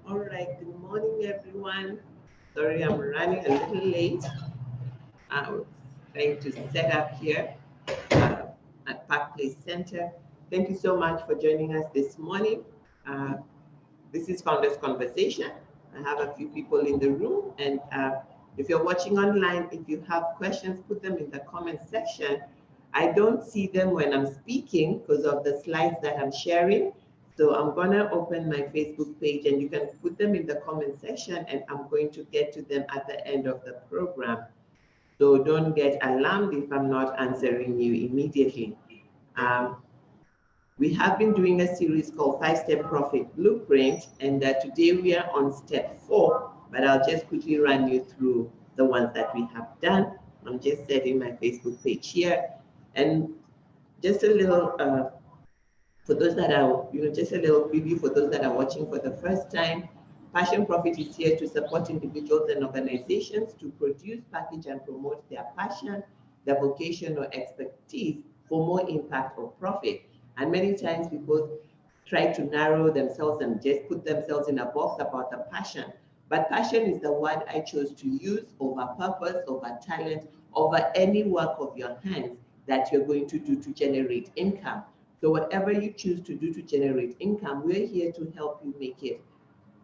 All right, good morning, everyone. Sorry, I'm running a little late. I'm trying to set up here uh, at Park Place Center. Thank you so much for joining us this morning. Uh, this is Founders Conversation. I have a few people in the room, and if you're watching online, if you have questions, put them in the comment section. I don't see them when I'm speaking because of the slides that I'm sharing. So I'm gonna open my Facebook page and you can put them in the comment section and I'm going to get to them at the end of the program. So don't get alarmed if I'm not answering you immediately. Um, we have been doing a series called 5-Step Profit Blueprint, and today we are on step 4, but I'll just quickly run you through the ones that we have done. I'm just setting my Facebook page here, and just a little, for those that are, just a little preview for those that are watching for the first time. Passion Profit is here to support individuals and organizations to produce, package, and promote their passion, their vocation, or expertise for more impact or profit. And many times people try to narrow themselves and just put themselves in a box about the passion. But passion is the word I chose to use over purpose, over talent, over any work of your hands that you're going to do to generate income. So whatever you choose to do to generate income, we're here to help you make it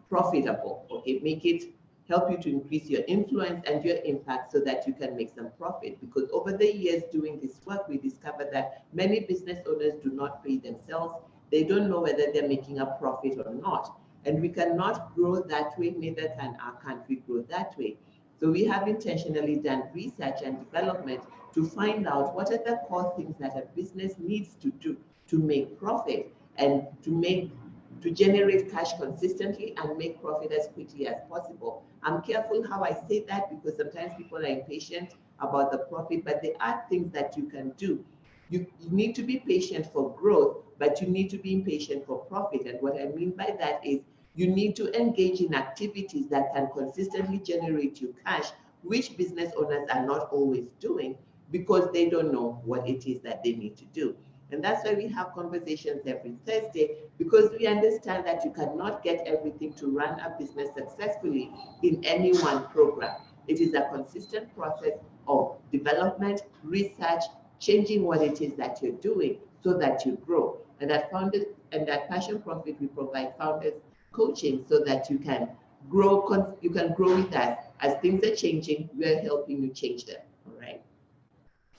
profitable, okay? Make it, help you to increase your influence and your impact so that you can make some profit. Because over the years doing this work, we discovered that many business owners do not pay themselves. They don't know whether they're making a profit or not. And we cannot grow that way, neither can our country grow that way. So we have intentionally done research and development to find out what are the core things that a business needs to do to make profit and to generate cash consistently and make profit as quickly as possible. I'm careful how I say that because sometimes people are impatient about the profit, but there are things that you can do. You need to be patient for growth, but you need to be impatient for profit. And what I mean by that is you need to engage in activities that can consistently generate you cash, which business owners are not always doing because they don't know what it is that they need to do. And that's why we have conversations every Thursday, because we understand that you cannot get everything to run a business successfully in any one program. It is a consistent process of development, research, changing what it is that you're doing so that you grow. And at Founders and at Passion Profit, we provide founders coaching so that you can grow. You can grow with us as things are changing. We're helping you change them. All right.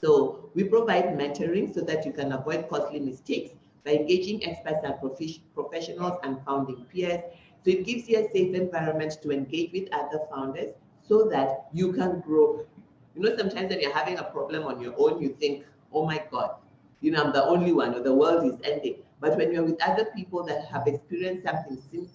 So we provide mentoring so that you can avoid costly mistakes by engaging experts and professionals and founding peers. So it gives you a safe environment to engage with other founders so that you can grow. Sometimes when you're having a problem on your own, you think, oh my God, I'm the only one or the world is ending. But when you're with other people that have experienced something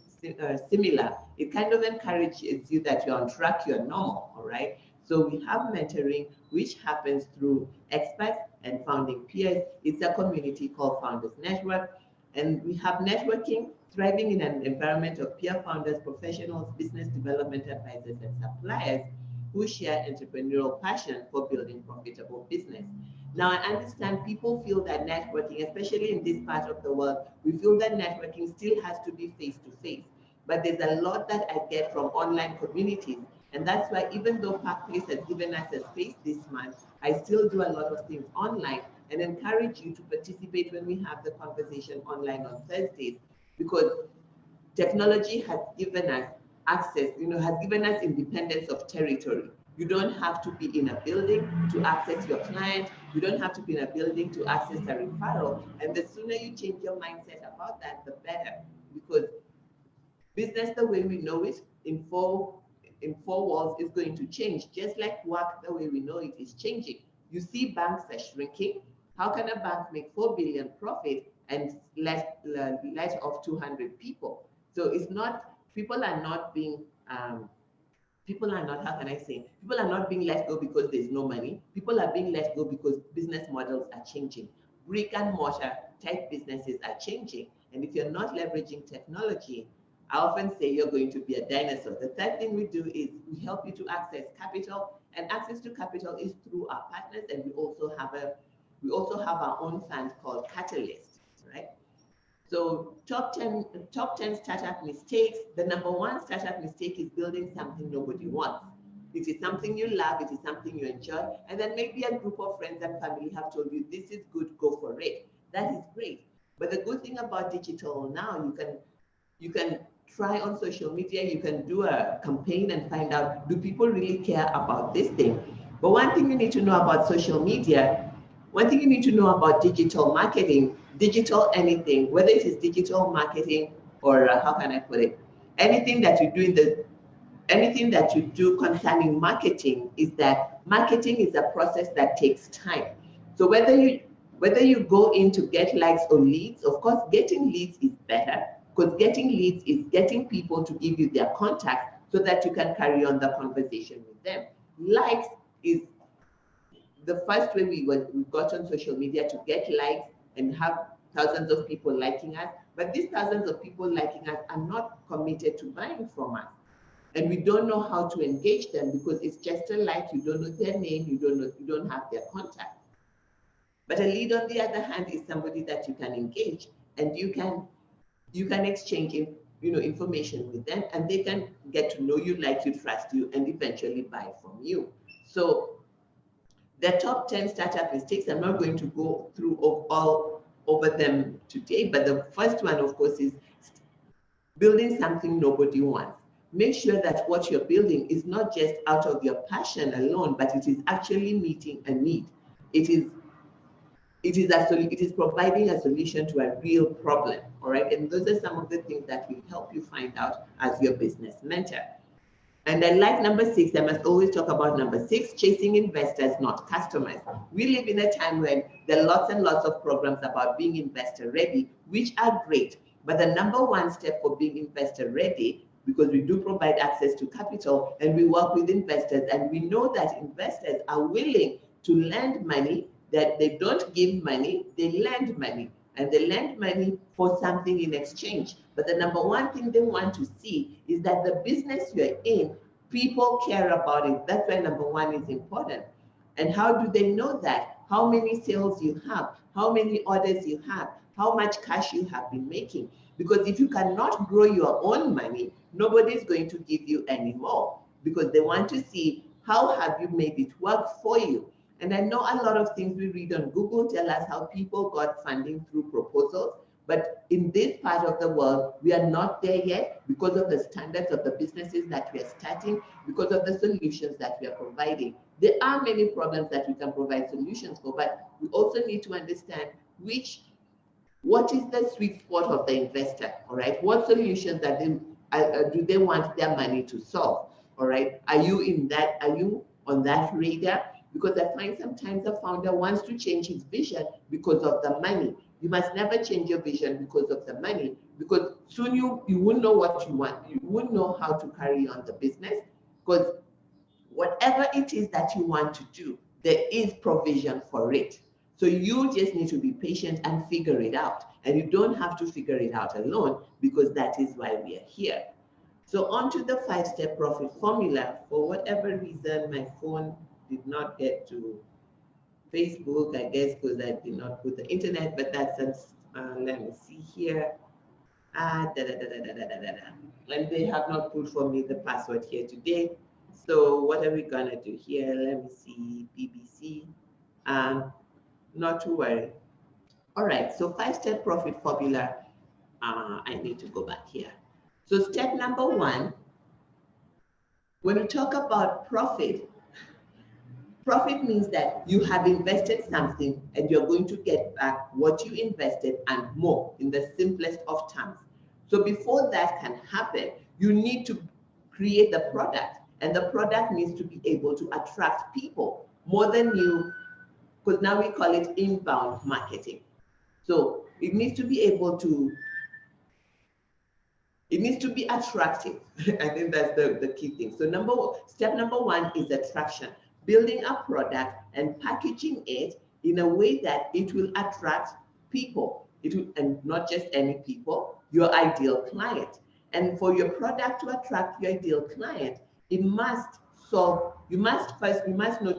similar, it kind of encourages you that you're on track, you're normal, all right? So we have mentoring, which happens through experts and founding peers. It's a community called Founders Network. And we have networking, thriving in an environment of peer founders, professionals, business development advisors, and suppliers who share entrepreneurial passion for building profitable business. Now, I understand people feel that networking, especially in this part of the world, we feel that networking still has to be face to face. But there's a lot that I get from online communities. And that's why even though Park Place has given us a space this month, I still do a lot of things online and encourage you to participate when we have the conversation online on Thursdays, because technology has given us access, has given us independence of territory. You don't have to be in a building to access your client. You don't have to be in a building to access a referral. And the sooner you change your mindset about that, the better. Because business the way we know it in four walls is going to change, just like work the way we know it is changing. You see banks are shrinking. How can a bank make 4 billion profit and let off 200 people? So it's not, people are not, how can I say, people are not being let go because there's no money. People are being let go because business models are changing. Brick and mortar type businesses are changing. And if you're not leveraging technology, I often say you're going to be a dinosaur. The third thing we do is we help you to access capital, and access to capital is through our partners, and we also have our own fund called Catalyst, right? So top 10 startup mistakes. The number one startup mistake is building something nobody wants. It is something you love, it is something you enjoy, and then maybe a group of friends and family have told you this is good, go for it. That is great. But the good thing about digital now, you can try on social media, you can do a campaign and find out, do people really care about this thing? But one thing you need to know about social media, one thing you need to know about digital marketing, digital anything, whether it is digital marketing or how can I put it, anything that you do anything that you do concerning marketing is that marketing is a process that takes time. So whether you go in to get likes or leads, of course, getting leads is better because getting leads is getting people to give you their contact so that you can carry on the conversation with them. Likes is the first way we got on social media to get likes and have thousands of people liking us. But these thousands of people liking us are not committed to buying from us. And we don't know how to engage them because it's just a like, you don't know their name, you don't have their contact. But a lead, on the other hand, is somebody that you can engage and you can exchange information with them, and they can get to know you, like you, trust you, and eventually buy from you. So the top 10 startup mistakes, I'm not going to go through all over them today, but the first one, of course, is building something nobody wants. Make sure that what you're building is not just out of your passion alone, but it is actually meeting a need. It is providing a solution to a real problem, all right? And those are some of the things that will help you find out as your business mentor. And I like number 6, I must always talk about number 6, chasing investors, not customers. We live in a time when there are lots and lots of programs about being investor ready, which are great. But the number one step for being investor ready, because we do provide access to capital and we work with investors, and we know that investors are willing to lend money, that they don't give money, they lend money. And they lend money for something in exchange. But the number one thing they want to see is that the business you're in, people care about it. That's why number one is important. And how do they know that? How many sales you have, how many orders you have, how much cash you have been making. Because if you cannot grow your own money, nobody's going to give you any more, because they want to see how have you made it work for you. And I know a lot of things we read on Google tell us how people got funding through proposals, but in this part of the world, we are not there yet because of the standards of the businesses that we are starting, because of the solutions that we are providing. There are many problems that we can provide solutions for, but we also need to understand what is the sweet spot of the investor, all right? What solutions that do they want their money to solve, all right? Are you on that radar? Because I find sometimes a founder wants to change his vision because of the money. You must never change your vision because of the money, because soon you won't know what you want. You won't know how to carry on the business, because whatever it is that you want to do, there is provision for it. So you just need to be patient and figure it out. And you don't have to figure it out alone, because that is why we are here. So on to the 5-step profit formula. For whatever reason, my phone did not get to Facebook, I guess, because I did not put the internet, but that's, let me see here. And they have not put for me the password here today. So what are we gonna do here? Let me see, BBC. Not to worry. All right, so 5-step profit formula. I need to go back here. So step number 1, when we talk about profit means that you have invested something and you're going to get back what you invested and more, in the simplest of terms. So before that can happen, you need to create the product, and the product needs to be able to attract people more than you, because now we call it inbound marketing. So it needs to be able to, it needs to be attractive. I think that's the key thing. So step number 1 is attraction. Building a product and packaging it in a way that it will attract people. And not just any people, your ideal client. And for your product to attract your ideal client, you must know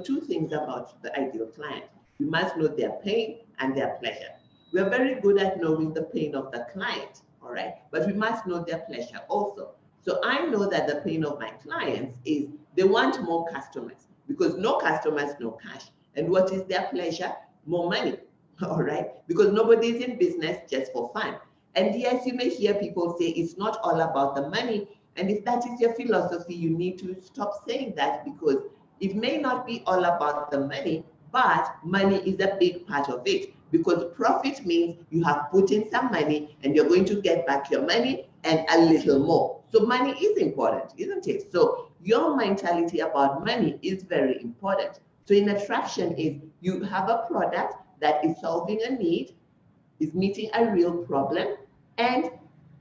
2 things about the ideal client. You must know their pain and their pleasure. We are very good at knowing the pain of the client, all right? But we must know their pleasure also. So I know that the pain of my clients is they want more customers, because no customers, no cash. And what is their pleasure? More money, all right? Because nobody is in business just for fun. And yes, you may hear people say it's not all about the money. And if that is your philosophy, you need to stop saying that, because it may not be all about the money, but money is a big part of it, because profit means you have put in some money and you're going to get back your money and a little more. So money is important, isn't it? So your mentality about money is very important. So in attraction is you have a product that is solving a need, is meeting a real problem, and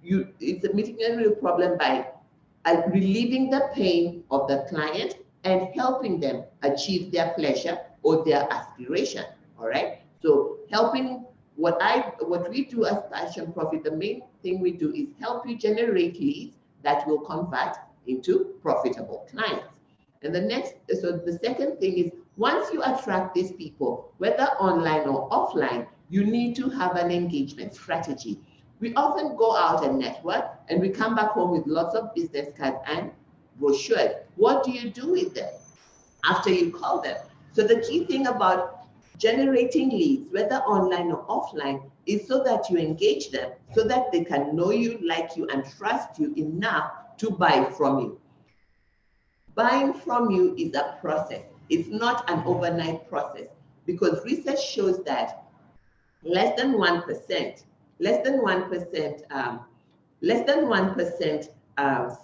it's meeting a real problem by relieving the pain of the client and helping them achieve their pleasure or their aspiration. All right. So helping what we do as Passion Profit, the main thing we do is help you generate leads that will convert into profitable clients. And the second thing is, once you attract these people, whether online or offline, you need to have an engagement strategy. We often go out and network, and we come back home with lots of business cards and brochures. What do you do with them after you call them? So the key thing about generating leads, whether online or offline, is so that you engage them, so that they can know you, like you, and trust you enough to buy from you. Buying from you is a process. It's not an overnight process, because research shows that less than 1%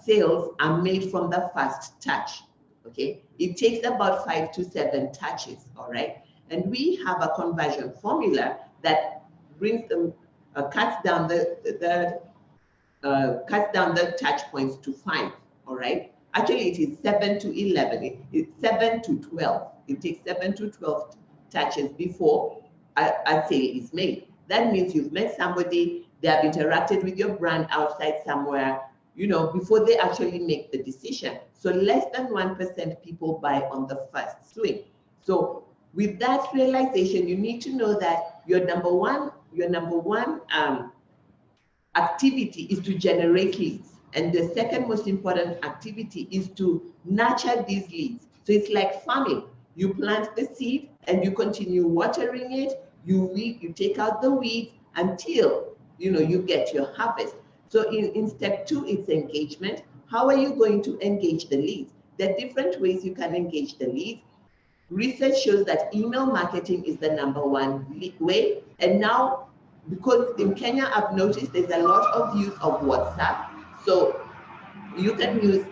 sales are made from the first touch. Okay, it takes about 5 to 7 touches. All right, and we have a conversion formula that brings them cuts down the touch points to 5. All right, actually it is 7 to 11. It's 7 to 12. It takes 7 to 12 touches before a sale is made. That means you've met somebody, they have interacted with your brand outside somewhere, before they actually make the decision. So less than 1% people buy on the first swing. So with that realization, you need to know that your number one activity is to generate leads. And the second most important activity is to nurture these leads. So it's like farming. You plant the seed and you continue watering it. You take out the weeds until you get your harvest. So in step 2, it's engagement. How are you going to engage the leads? There are different ways you can engage the leads. Research shows that email marketing is the number one way. And now, because in Kenya, I've noticed there's a lot of use of WhatsApp. So you can use,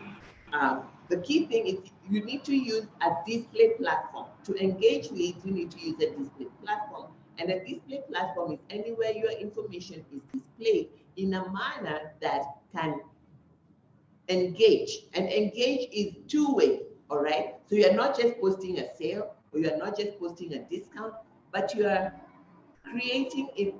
the key thing is you need to use a display platform. To engage leads, you need to use a display platform. And a display platform is anywhere your information is displayed in a manner that can engage. And engage is 2 ways, all right? So you're not just posting a sale, or you're not just posting a discount, but you're creating it,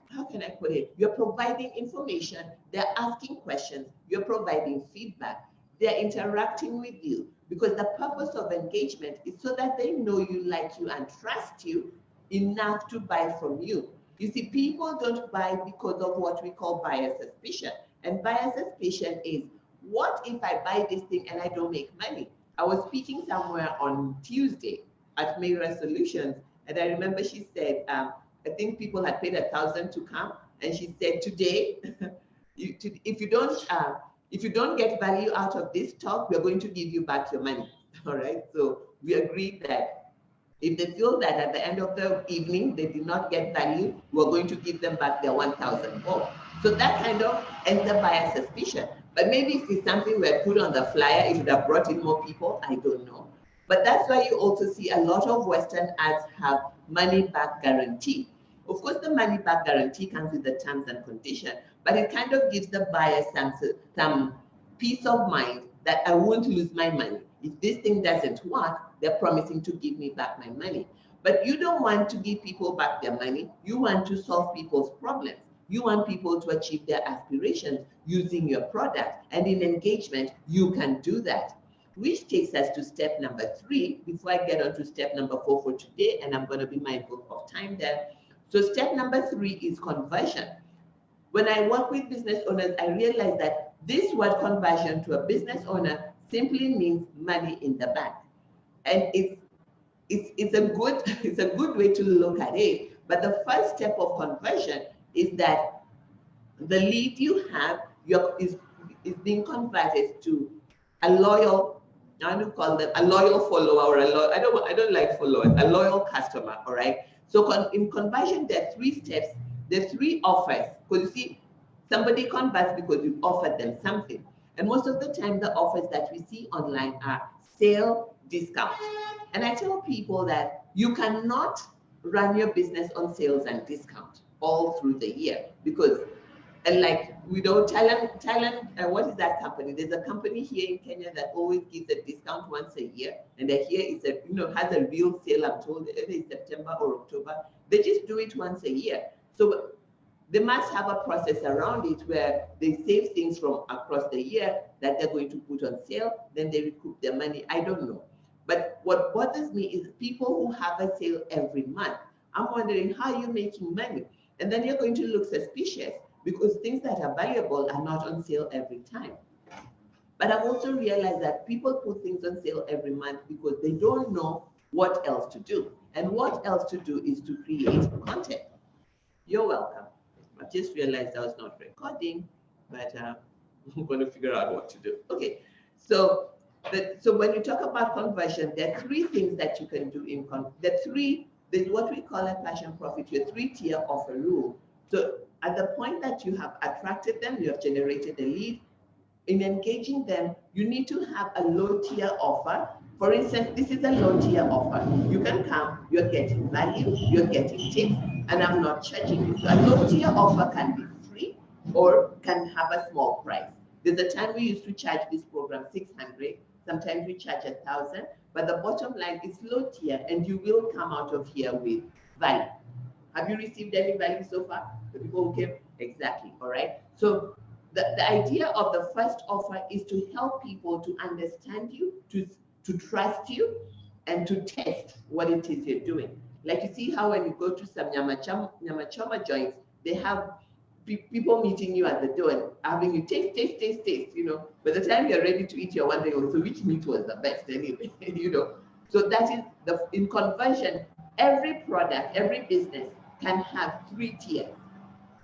how can I put it? You're providing information, they're asking questions, you're providing feedback, they're interacting with you, because the purpose of engagement is so that they know you, like you, and trust you enough to buy from you. You see, people don't buy because of what we call buyer suspicion. And buyer suspicion is, what if I buy this thing and I don't make money? I was speaking somewhere on Tuesday at Mayra Solutions, and I remember she said, I think people had paid 1,000 to come, and she said, today, if you don't get value out of this talk, we're going to give you back your money. All right. So we agreed that if they feel that at the end of the evening they did not get value, we're going to give them back their 1,000 more. So that kind of ends the buyer suspicion. But maybe if it's something we had put on the flyer, it would have brought in more people. I don't know. But that's why you also see a lot of Western ads have money back guarantee. Of course, the money back guarantee comes with the terms and conditions, but it kind of gives the buyer some peace of mind that I won't lose my money. If this thing doesn't work, they're promising to give me back my money. But you don't want to give people back their money. You want to solve people's problems. You want people to achieve their aspirations using your product. And in engagement, you can do that. Which takes us to step number 3, before I get on to step number 4 for today, and I'm going to be mindful of time there. So step number 3 is conversion. When I work with business owners, I realize that this word conversion to a business owner simply means money in the bank. And it's a good it's a good way to look at it. But the first step of conversion is that the lead you have is being converted to a loyal, I don't call them a loyal follower or I don't like followers, a loyal customer. All right. So in conversion, there are 3 steps. There are 3 offers. Because you see, somebody converts because you offered them something. And most of the time, the offers that we see online are sale, discount. And I tell people that you cannot run your business on sales and discount all through the year, because like we know Thailand, what is that company? There's a company here in Kenya that always gives a discount once a year, and here it's has a real sale. I'm told either in September or October. They just do it once a year. So they must have a process around it where they save things from across the year that they're going to put on sale, then they recoup their money. I don't know. But what bothers me is people who have a sale every month. I'm wondering, how are you making money? And then you're going to look suspicious because things that are valuable are not on sale every time. But I've also realized that people put things on sale every month because they don't know what else to do. And what else to do is to create content. You're welcome. I just realized I was not recording, but I'm going to figure out what to do. Okay, so when you talk about conversion, there are 3 things that you can do in there's what we call a passion profit, your 3-tier offer rule. So at the point that you have attracted them, you have generated a lead. In engaging them, you need to have a low-tier offer. For instance, this is a low-tier offer. You can come, you're getting value, you're getting tips, and I'm not charging you. So a low-tier offer can be free or can have a small price. There's a time we used to charge this program 600, sometimes we charge 1,000, but the bottom line is low-tier, and you will come out of here with value. Have you received any value so far? The people who came? Exactly, all right? So the idea of the first offer is to help people to understand you, to trust you, and to test what it is you're doing. Like you see how when you go to some nyama choma joints, they have people meeting you at the door and having you taste. By the time you're ready to eat, you're wondering, so which meat was the best anyway, So that is in conversion, every product, every business can have 3 tiers.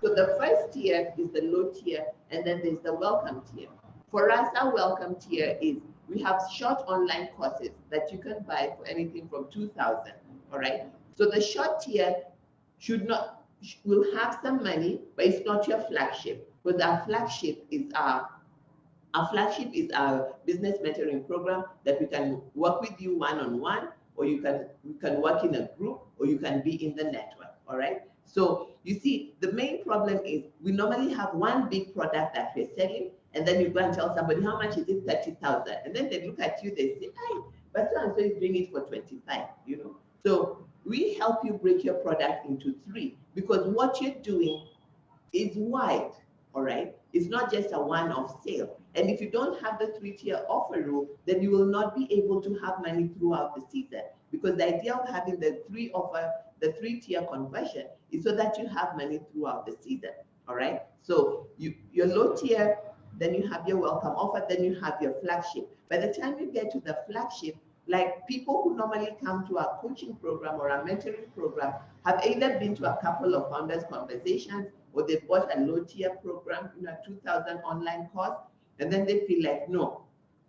So the first tier is the low tier, and then there's the welcome tier. For us, our welcome tier is we have short online courses that you can buy for anything from 2,000. All right. So the short tier will have some money, but it's not your flagship, because our flagship is our business mentoring program that we can work with you one-on-one, or you can work in a group, or you can be in the network. All right. So you see, the main problem is we normally have one big product that we're selling, and then you go and tell somebody, how much is it? 30,000. And then they look at you, they say, hey, but so-and-so is doing it for 25, So we help you break your product into 3, because what you're doing is wide, all right? It's not just a one-off sale. And if you don't have the 3-tier offer rule, then you will not be able to have money throughout the season, because the idea of having the 3-tier conversion is so that you have money throughout the season. All right. So your low tier, then you have your welcome offer, then you have your flagship. By the time you get to the flagship, like people who normally come to our coaching program or our mentoring program have either been to a couple of founders conversations, or they bought a low tier program, 2,000 online course, and then they feel like, no,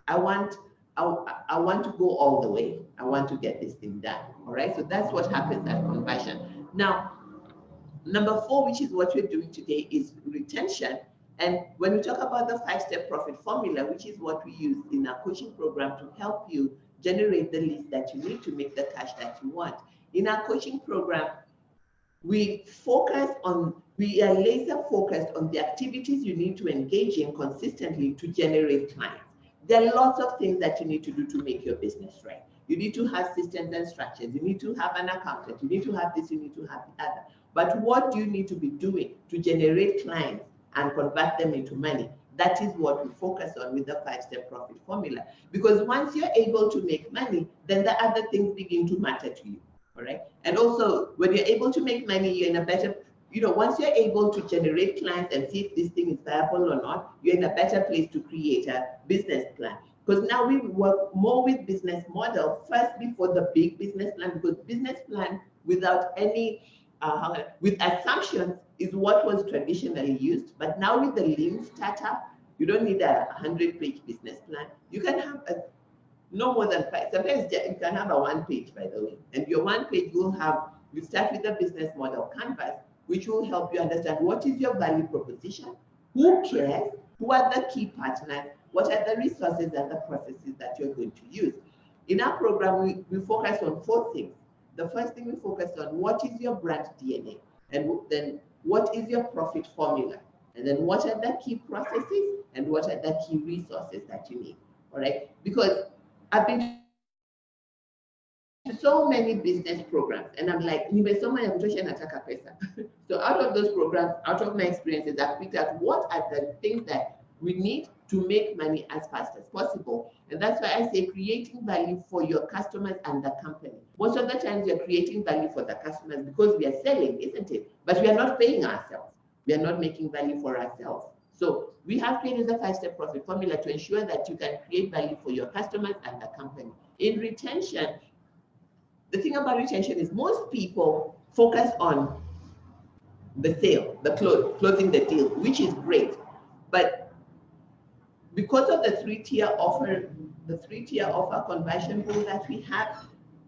I want to go all the way. I want to get this thing done. All right. So that's what happens at conversion. Now, number 4, which is what we're doing today, is retention. And when we talk about the 5-step profit formula, which is what we use in our coaching program to help you generate the leads that you need to make the cash that you want. In our coaching program, we are laser focused on the activities you need to engage in consistently to generate clients. There are lots of things that you need to do to make your business right. You need to have systems and structures. You need to have an accountant. You need to have this, you need to have the other. But what do you need to be doing to generate clients and convert them into money? That is what we focus on with the 5-step profit formula. Because once you're able to make money, then the other things begin to matter to you. all right? And also, when you're able to make money, you're in a better, once you're able to generate clients and see if this thing is viable or not, you're in a better place to create a business plan. Because now we work more with business model first before the big business plan, because business plan without any, with assumptions is what was traditionally used. But now with the lean startup, you don't need a 100-page business plan. You can have no more than 5. Sometimes you can have a 1-page, by the way. And your 1-page will have, you start with the business model canvas, which will help you understand what is your value proposition, who cares, who are the key partners, what are the resources and the processes that you're going to use. In our program, we focus on 4 things. The first thing we focus on, what is your brand DNA? And then what is your profit formula? And then what are the key processes and what are the key resources that you need, all right? Because I've been to so many business programs and I'm like, nimesoma ya kutosha nataka pesa. So out of those programs, out of my experiences, I've picked out what are the things that we need to make money as fast as possible. And that's why I say creating value for your customers and the company. Most of the times we are creating value for the customers because we are selling, isn't it? But we are not paying ourselves. We are not making value for ourselves. So we have created the 5-step profit formula to ensure that you can create value for your customers and the company. In retention, the thing about retention is most people focus on the sale, the closing the deal, which is great. But because of the 3-tier offer, conversion rule that we have,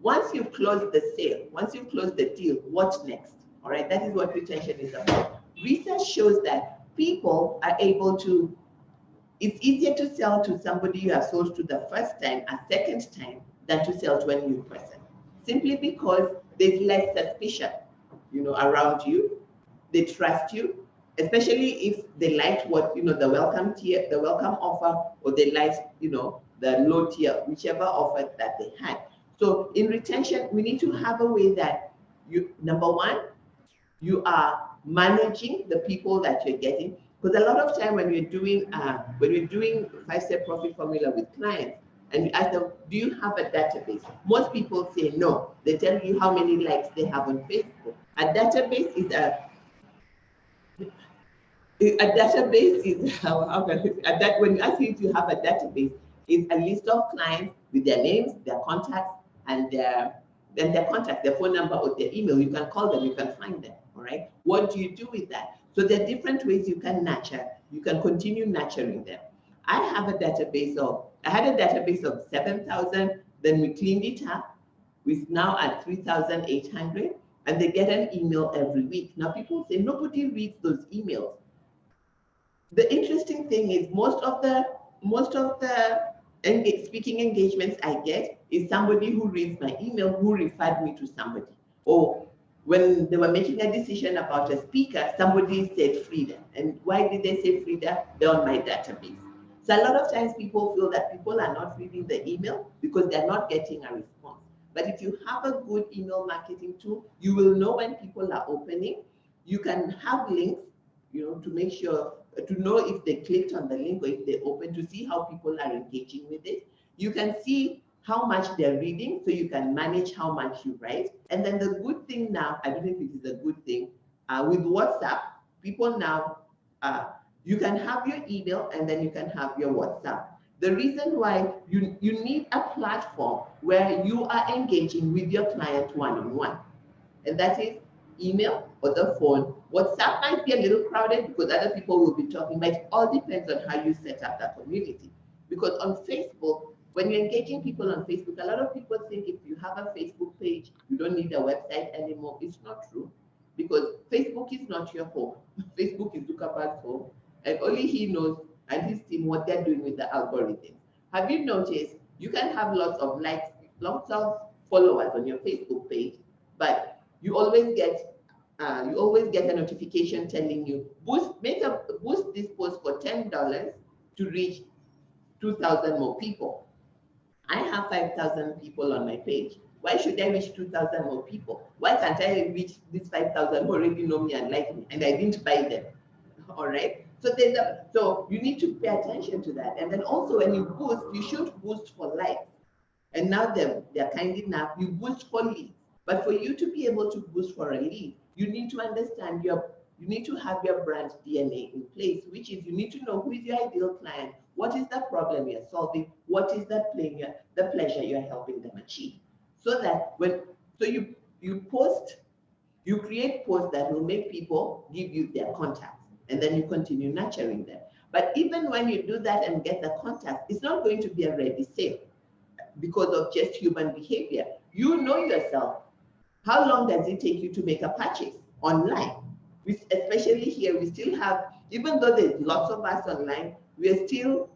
once you've closed the sale, once you've closed the deal, what's next? All right, that is what retention is about. Research shows that people are able to, it's easier to sell to somebody you have sold to the first time, a second time, than to sell to a new person. Simply because there's less suspicion, around you. They trust you, especially if they liked what, the welcome tier, the welcome offer, or they liked, the low tier, whichever offer that they had. So in retention, we need to have a way that number one, you are managing the people that you're getting. Because a lot of time when you're doing 5-step profit formula with clients, and you ask them, do you have a database? Most people say no. They tell you how many likes they have on Facebook. A database is when you ask you if you have a database, it's a list of clients with their names, their contacts, and their contact, their phone number or their email. You can call them, you can find them, all right? What do you do with that? So there are different ways you can nurture. You can continue nurturing them. I had a database of 7,000, then we cleaned it up. We're now at 3,800, and they get an email every week. Now people say nobody reads those emails. The interesting thing is most of the speaking engagements I get is somebody who reads my email who referred me to somebody. Or when they were making a decision about a speaker, somebody said Frida. And why did they say Frida? They're on my database. So a lot of times people feel that people are not reading the email because they're not getting a response. But if you have a good email marketing tool, you will know when people are opening. You can have links, to make sure, to know if they clicked on the link or if they open, to see how people are engaging with it. You can see how much they're reading, so you can manage how much you write. And then the good thing now, I don't know if it is a good thing, with WhatsApp, people now, you can have your email and then you can have your WhatsApp. The reason why you need a platform where you are engaging with your client one-on-one, and that is email or the phone. WhatsApp might be a little crowded because other people will be talking, but it all depends on how you set up that community. Because on Facebook, when you're engaging people on Facebook, a lot of people think if you have a Facebook page, you don't need a website anymore. It's not true, because Facebook is not your home. Facebook is Zuckerberg's home, and only he knows and his team what they're doing with the algorithm. Have you noticed you can have lots of likes, lots of followers on your Facebook page, but you always get a notification telling you boost this post for $10 to reach 2,000 more people. I have 5,000 people on my page. Why should I reach 2,000 more people? Why can't I reach these 5,000 who already know me and like me and I didn't buy them? All right. So you need to pay attention to that. And then also when you boost, you should boost for likes. And now they're kind enough, you boost for leads. But for you to be able to boost for a lead, you need to understand you need to have your brand DNA in place, which is you need to know who is your ideal client, what is the problem you're solving, what is the pleasure you're helping them achieve. So that you post, you create posts that will make people give you their contacts, and then you continue nurturing them. But even when you do that and get the contact, it's not going to be a ready sale because of just human behavior. You know yourself. How long does it take you to make a purchase online? Especially here, we still have, even though there's lots of us online, we are still,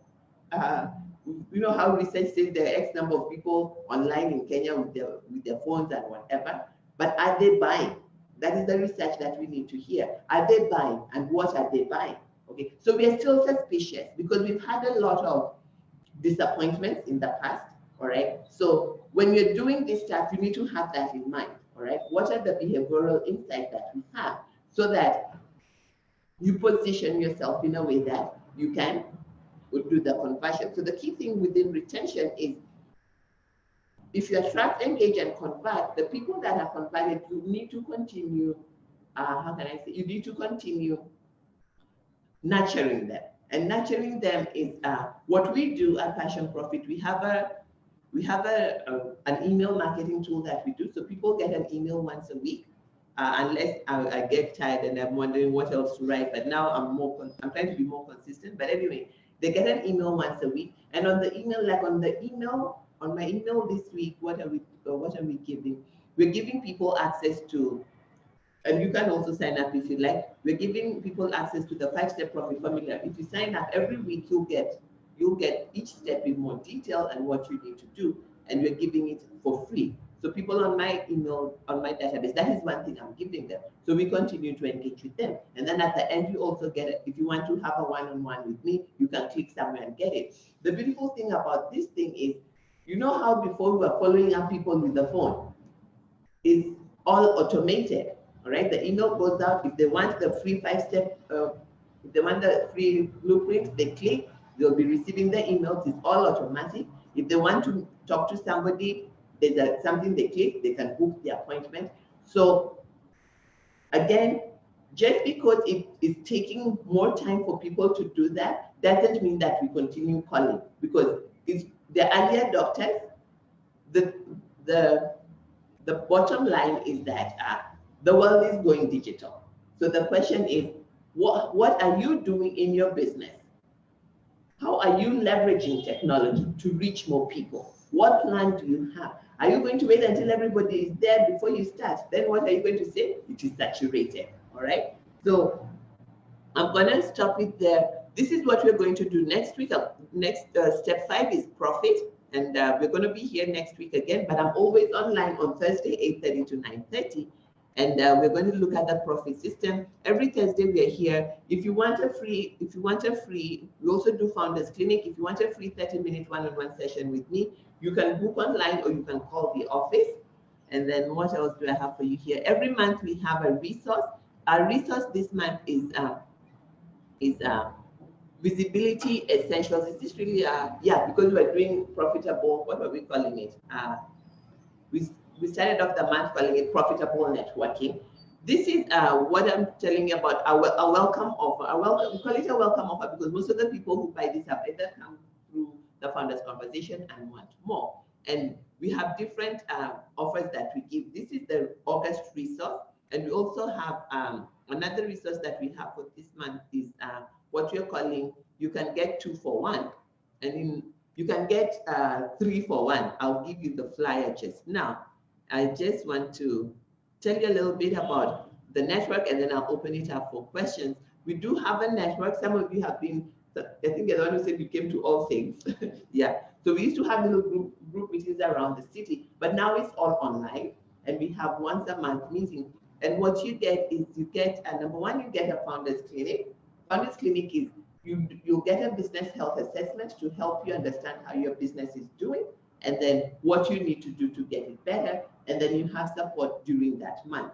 uh, you know how research says there are X number of people online in Kenya with their phones and whatever, but are they buying? That is the research that we need to hear. Are they buying, and what are they buying? Okay, so we are still suspicious because we've had a lot of disappointments in the past, all right? So when you're doing this stuff, you need to have that in mind, all right? What are the behavioral insights that we have so that you position yourself in a way that you can do the conversion. So the key thing within retention is if you attract, engage, and convert, the people that are converted, you need to continue, how can I say, you need to continue nurturing them. And nurturing them is what we do at Passion Profit. We have an email marketing tool that we do. So people get an email once a week, unless I get tired and I'm wondering what else to write. But now I'm trying to be more consistent. But anyway, they get an email once a week. And on the email, on my email this week, what are we giving? We're giving people access to, and you can also sign up if you like. We're giving people access to the 5-step profit formula. If you sign up every week, you'll get each step in more detail and what you need to do, and we're giving it for free. So people on my email, on my database, that is one thing I'm giving them. So we continue to engage with them. And then at the end, you also get it. If you want to have a one-on-one with me, you can click somewhere and get it. The beautiful thing about this thing is, you know how before we were following up people with the phone? It's all automated. All right, the email goes out. If they want the free 5-step, if they want the free blueprint, they click, they'll be receiving the emails. It's all automatic. If they want to talk to somebody, there's something they click, they can book the appointment. So again, just because it is taking more time for people to do that, doesn't mean that we continue calling, because it's the early adopters. The bottom line is that the world is going digital. So the question is, what are you doing in your business? How are you leveraging technology to reach more people? What plan do you have? Are you going to wait until everybody is there before you start? Then what are you going to say? It is saturated, all right? So I'm gonna stop it there. This is what we're going to do next week. Next step 5 is profit. And we're going to be here next week again, but I'm always online on Thursday, 8:30 to 9:30. And we're going to look at the profit system. Every Thursday we are here. If you want a free, we also do Founders Clinic. If you want a free 30-minute one-on-one session with me, you can book online or you can call the office. And then what else do I have for you here? Every month we have a resource. Our resource this month is Visibility Essentials. Is this really because we're doing profitable, what are we calling it? We started off the month calling it profitable networking. This is what I'm telling you about a welcome offer. We call it a welcome offer because most of the people who buy this have either come through the Founders Conversation and want more. And we have different offers that we give. This is the August resource. And we also have another resource that we have for this month is what we're calling, you can get 2 for 1. And you can get 3 for 1. I'll give you the flyer just now. I just want to tell you a little bit about the network, and then I'll open it up for questions. We do have a network. Some of you have been, I think you're the one who said we came to all things. Yeah. So we used to have little group meetings around the city, but now it's all online, and we have once a month meeting. And what you get is you get, number one, you get a Founders Clinic. Founders Clinic is you get a business health assessment to help you understand how your business is doing, and then what you need to do to get it better, and then you have support during that month.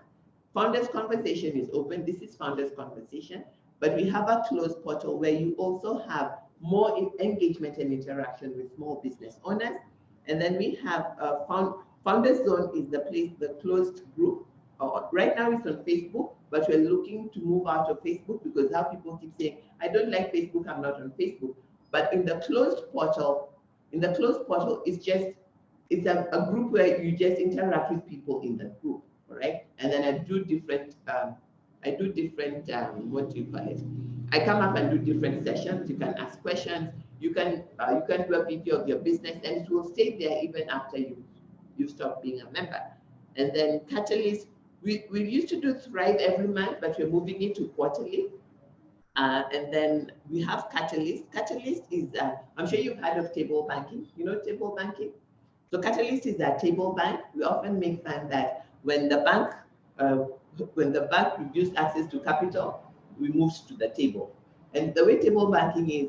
Founders Conversation is open. This is Founders Conversation, but we have a closed portal where you also have more engagement and interaction with small business owners. And then we have Founders Zone is the place, the closed group. Right now it's on Facebook, but we're looking to move out of Facebook because now people keep saying, I don't like Facebook, I'm not on Facebook. But in the closed portal, it's a group where you just interact with people in the group, all right? And then I do different, what do you call it? I come up and do different sessions. You can ask questions. You can do a video of your business, and it will stay there even after you stop being a member. And then Catalyst, we used to do Thrive every month, but we're moving it to quarterly. And then we have Catalyst. Catalyst is, I'm sure you've heard of table banking. You know table banking? So Catalyst is a table bank. We often make fun that when the bank reduced access to capital, we moved to the table. And the way table banking is,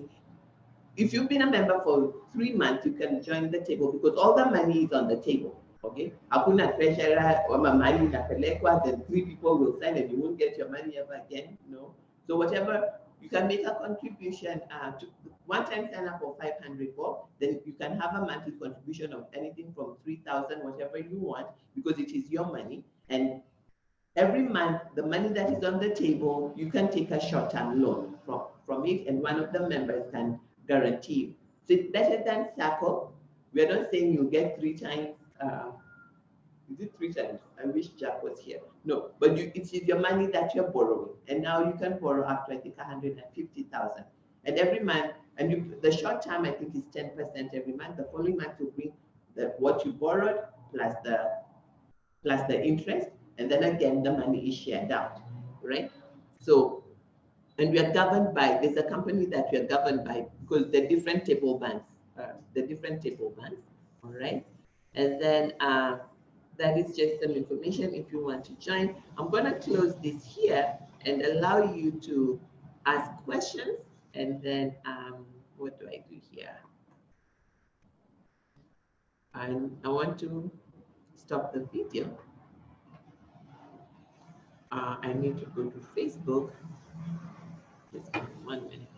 if you've been a member for 3 months, you can join the table because all the money is on the table. Okay, hakuna treasurer or mali inapelekwa, then 3 people will sign and you won't get your money ever again. No. So whatever, you can make a contribution to one-time sign up for 500 bob, then you can have a monthly contribution of anything from 3,000, whatever you want, because it is your money. And every month, the money that is on the table, you can take a short-term loan from it, and one of the members can guarantee you. So it's better than SACCO. We're not saying you get 3 times. Is it 3 times? I wish Jack was here. No, but it is your money that you're borrowing, and now you can borrow up to, I think, 150,000. And every month, and the short term, I think, is 10% every month. The following month will bring what you borrowed plus the interest, and then again the money is shared out, right? So, and we are governed by, there's a company that we are governed by because the different table banks, all right? And then that is just some information if you want to join. I'm going to close this here and allow you to ask questions. And then what do I do here? And I want to stop the video. I need to go to Facebook. Just give me 1 minute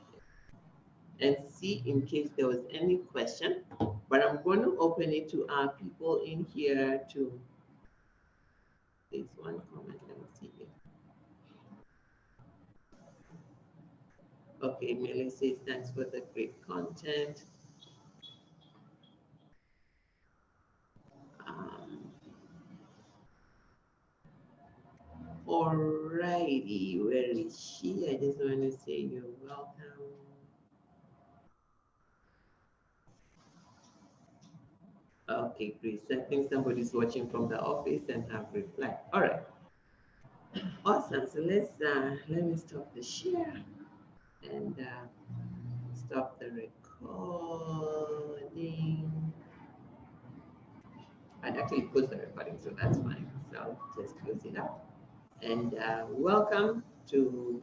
and see in case there was any question. But I'm going to open it to our people in here to. There's one comment. Let me see here. Okay, Millie says thanks for the great content. Alrighty, where is she? I just want to say you're welcome. Okay, Grace. I think somebody's watching from the office and have replied. All right. Awesome. So let me stop the share and stop the recording. I'd actually close the recording, so that's fine. So I'll just close it up. And welcome to